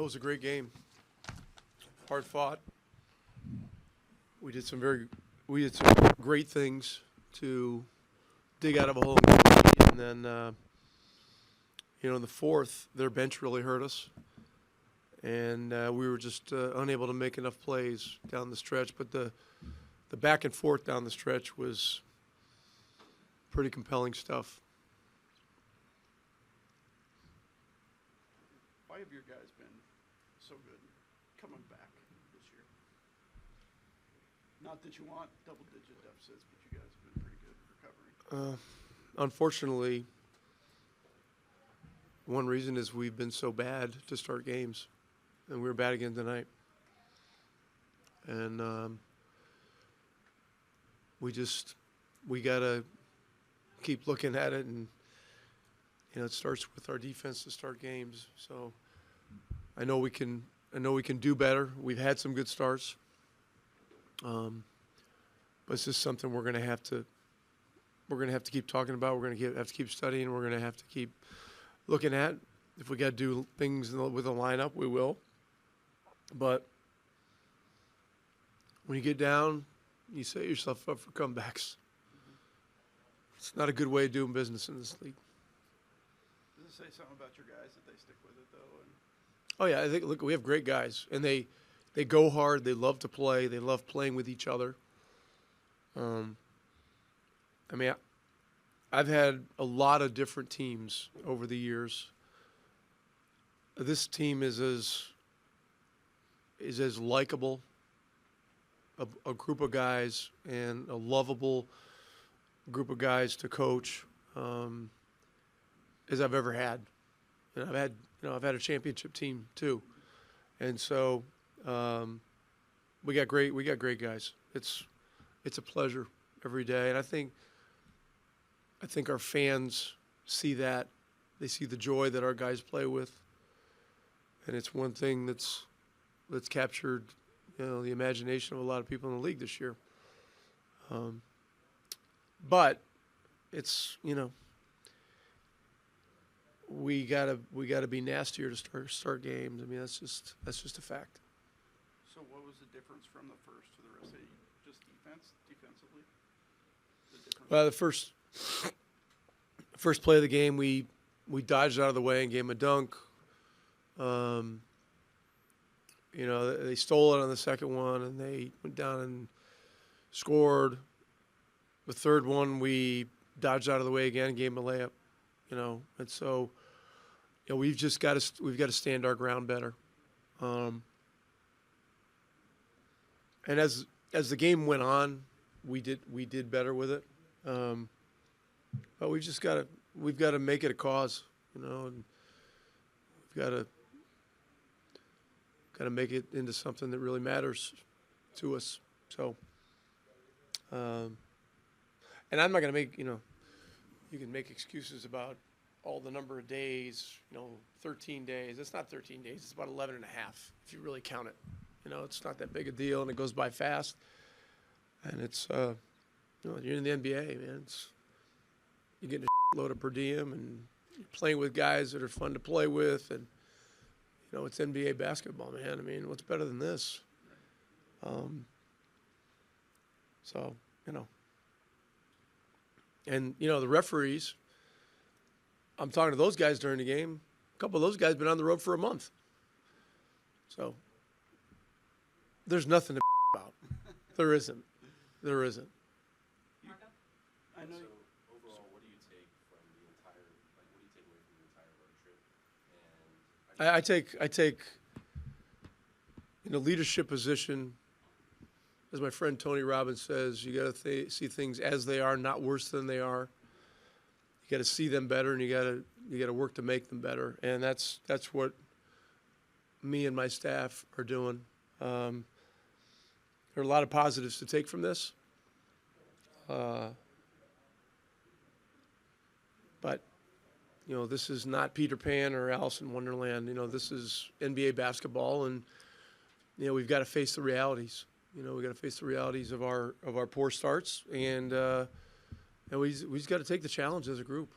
It was a great game. Hard fought. We did some great things to dig out of a hole and get a lead. And then, in the fourth, their bench really hurt us. And we were just unable to make enough plays down the stretch. But the back and forth down the stretch was pretty compelling stuff. Why have your guys been so good coming back this year? Not that you want double-digit deficits, but you guys have been pretty good at recovering. Unfortunately, one reason is we've been so bad to start games, and we were bad again tonight. And we got to keep looking at it, and it starts with our defense to start games. So I know we can do better. We've had some good starts, but it's just something we're going to have to keep talking about. We're going to have to keep studying. We're going to have to keep looking at. If we got to do things with a lineup, we will. But when you get down, you set yourself up for comebacks. It's not a good way of doing business in this league. Does it say something about your guys that they stick with it, though? Oh, yeah. I think, look, we have great guys, and they go hard. They love to play. They love playing with each other. I've had a lot of different teams over the years. This team is as likable a group of guys and a lovable group of guys to coach as I've ever had. And I've had a championship team too, and so we got great guys. It's a pleasure every day, and I think our fans see that. They see the joy that our guys play with, and it's one thing that's captured the imagination of a lot of people in the league this year. But it's we gotta be nastier to start games. I mean, that's just a fact. So what was the difference from the first to the rest of it? Just defensively? Well, the first play of the game, we dodged out of the way and gave him a dunk. They stole it on the second one, and they went down and scored. The third one, we dodged out of the way again and gave him a layup. And so, we've got to stand our ground better. And as the game went on, we did better with it. But we've got to make it a cause, and we've got to make it into something that really matters to us. So, and I'm not going to make, you can make excuses about all the number of days, 13 days. It's not 13 days. It's about 11 and a half if you really count it. It's not that big a deal, and it goes by fast. And it's, you're in the NBA, man. You're getting a load of per diem, and you're playing with guys that are fun to play with, and, it's NBA basketball, man. I mean, what's better than this? And, the referees, I'm talking to those guys during the game. A couple of those guys been on the road for a month. So there's nothing to about. There isn't. I know. So overall, what do you take from the entire? What do you take away from the entire road trip? I take in a leadership position, as my friend Tony Robbins says, you got to see things as they are, not worse than they are. You got to see them better, and you got to work to make them better. And that's what me and my staff are doing. There are a lot of positives to take from this. But this is not Peter Pan or Alice in Wonderland. This is NBA basketball, and we've got to face the realities. We've got to face the realities of our poor starts, and we just got to take the challenge as a group.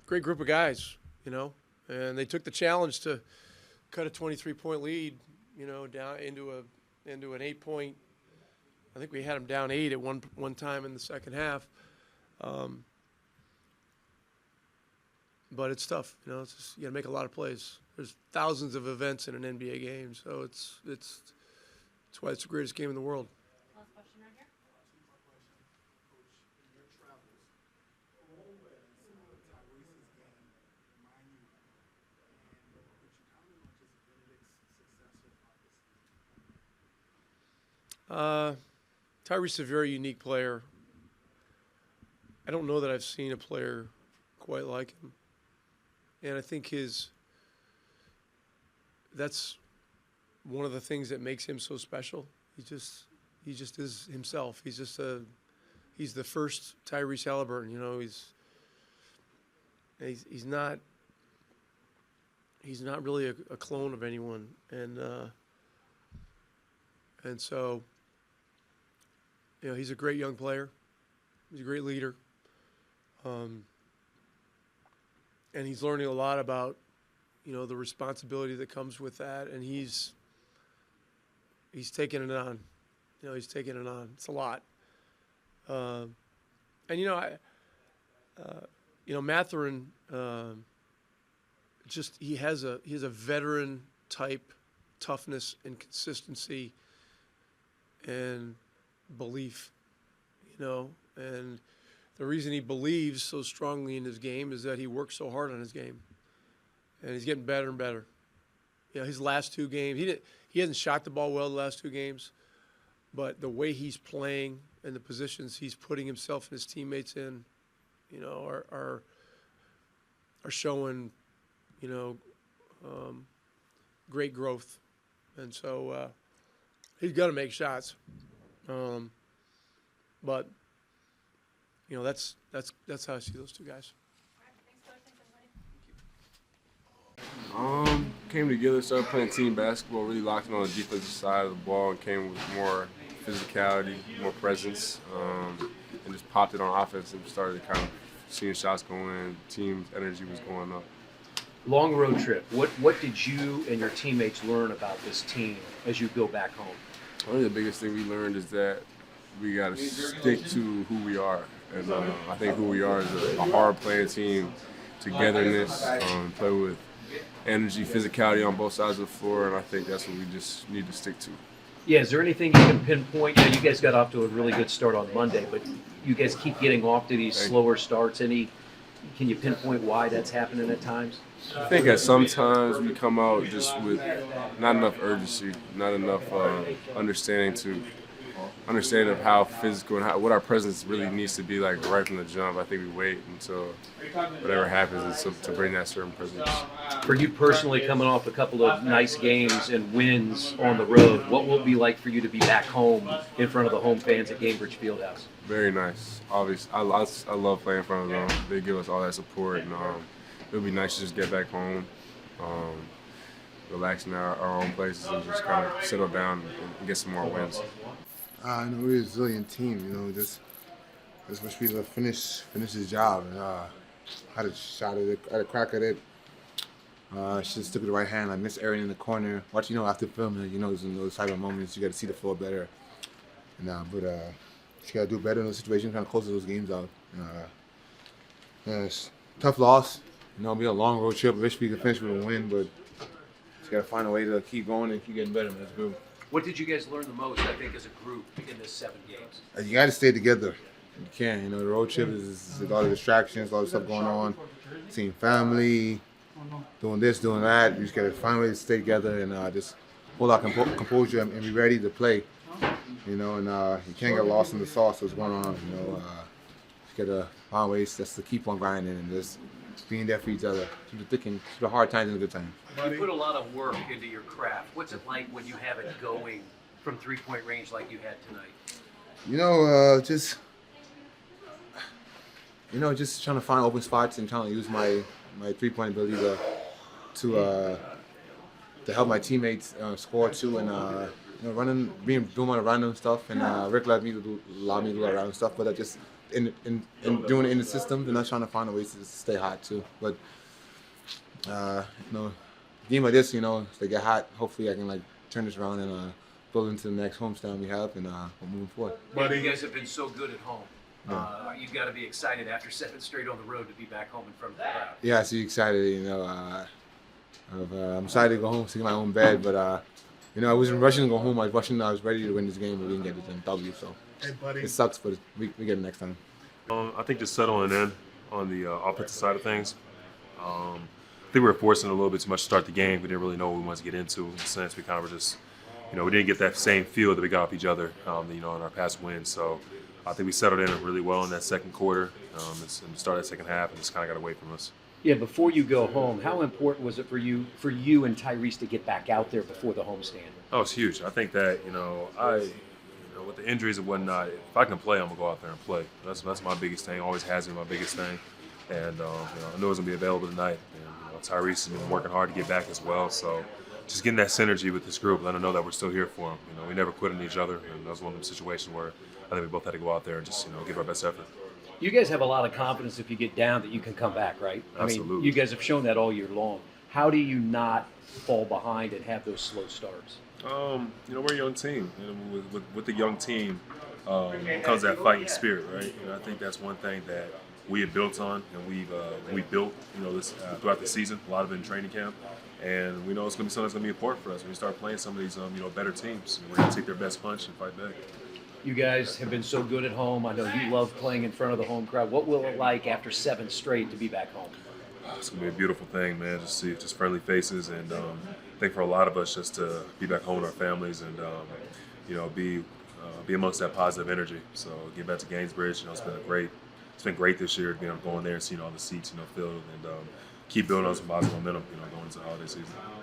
Great group of guys, and they took the challenge to cut a 23-point lead, down into an 8-point. I think we had them down 8 at one time in the second half. But it's tough, It's just, you got to make a lot of plays. There's thousands of events in an NBA game, so it's that's why it's the greatest game in the world. Last question right here. Tyrese's a very unique player. I don't know that I've seen a player quite like him. And I think that's one of the things that makes him so special. He just is himself. He's the first Tyrese Halliburton. He's not really a clone of anyone, and so he's a great young player. He's a great leader. And he's learning a lot about, the responsibility that comes with that, and he's taking it on. He's taking it on. It's a lot. And Mathurin, he has a veteran type toughness and consistency and belief, and the reason he believes so strongly in his game is that he works so hard on his game, and he's getting better and better. His last 2 games, he hasn't shot the ball well the last 2 games, but the way he's playing and the positions he's putting himself and his teammates in, are showing, great growth, and so he's got to make shots, but. That's how I see those 2 guys. Came together, started playing team basketball, really locked in on the defensive side of the ball, and came with more physicality, more presence, and just popped it on offense and started kind of seeing shots go in, team's energy was going up. Long road trip. What did you and your teammates learn about this team as you go back home? I think the biggest thing we learned is that we got to stick to who we are. And I think who we are is a hard-playing team, togetherness, play with energy, physicality on both sides of the floor, and I think that's what we just need to stick to. Yeah, is there anything you can pinpoint? You guys got off to a really good start on Monday, but you guys keep getting off to these slower starts. Can you pinpoint why that's happening at times? I think at sometimes we come out just with not enough urgency, not enough understanding of how physical and what our presence really needs to be like right from the jump. I think we wait until whatever happens to bring that certain presence. For you personally, coming off a couple of nice games and wins on the road, what will it be like for you to be back home in front of the home fans at Gainbridge Fieldhouse? Very nice. Obviously, I love playing in front of them. They give us all that support, and it'll be nice to just get back home, relax in our own places, and just kind of settle down and get some more wins. We're a resilient team, just wish we could finish this job. And had a shot at it, had a crack at it. Should stick with the right hand. I missed Aaron in the corner. Watch, after filming, in those type of moments, you got to see the floor better. And but you got to do better in those situations, kind of close those games out. It's a tough loss. It'll be a long road trip. I wish we could finish with a win, but you got to find a way to keep going and keep getting better, man. That's good. What did you guys learn the most, I think, as a group in this 7 games? You got to stay together. You can't. The road trip is a lot of distractions, a lot of stuff going on. Seeing family, doing this, doing that. You just got to find a way to stay together and just hold our composure and be ready to play. And you can't get lost in the sauce of what's going on. You got to find ways just to keep on grinding and just being there for each other through the hard times and the good times. You put a lot of work into your craft. What's it like when you have it going from 3-point range like you had tonight? Just trying to find open spots and trying to use my 3-point ability to help my teammates score too, and doing my random stuff, and Rick allowed me to do random stuff, but I just in doing it in the system, and I'm trying to find a way to stay hot too. But game like this, if they get hot, hopefully I can like turn this around and build into the next homestand we have, and we're moving forward. Yeah, you guys have been so good at home. You've got to be excited after 7 straight on the road to be back home in front of the crowd. Yeah, so excited. I'm excited to go home, see my own bed, but I wasn't rushing to go home. I was ready to win this game, but we didn't get the W. So it sucks, but we get it next time. I think just settling in on the offensive side of things. I think we were forcing a little bit too much to start the game. We didn't really know what we wanted to get into. In a sense, we kind of were just, we didn't get that same feel that we got off each other, in our past wins. So I think we settled in really well in that second quarter and started that second half and just kind of got away from us. Yeah, before you go home, how important was it for you and Tyrese to get back out there before the homestand? Oh, it's huge. I think that, with the injuries and whatnot, if I can play, I'm going to go out there and play. That's my biggest thing. Always has been my biggest thing. And, I know it's going to be available tonight. And, Tyrese has been working hard to get back as well. So just getting that synergy with this group, letting them know that we're still here for them. We never quit on each other. And that was one of the situations where I think we both had to go out there and just, give our best effort. You guys have a lot of confidence if you get down that you can come back, right? Absolutely. I mean, you guys have shown that all year long. How do you not fall behind and have those slow starts? We're a young team. With the young team comes that fighting spirit, right? I think that's one thing that we have built on, and we built, this throughout the season. A lot of it in training camp, and we know it's going to be something that's going to be important for us when we start playing some of these, better teams. We're going to take their best punch and fight back. You guys have been so good at home. I know you love playing in front of the home crowd. What will it like after 7 straight to be back home? It's going to be a beautiful thing, man. Just see friendly faces, and I think for a lot of us just to be back home with our families and be amongst that positive energy. So get back to Gainesbridge. It's been great this year to be able to go in there and see all the seats filled and keep building on some positive momentum going into the holiday season.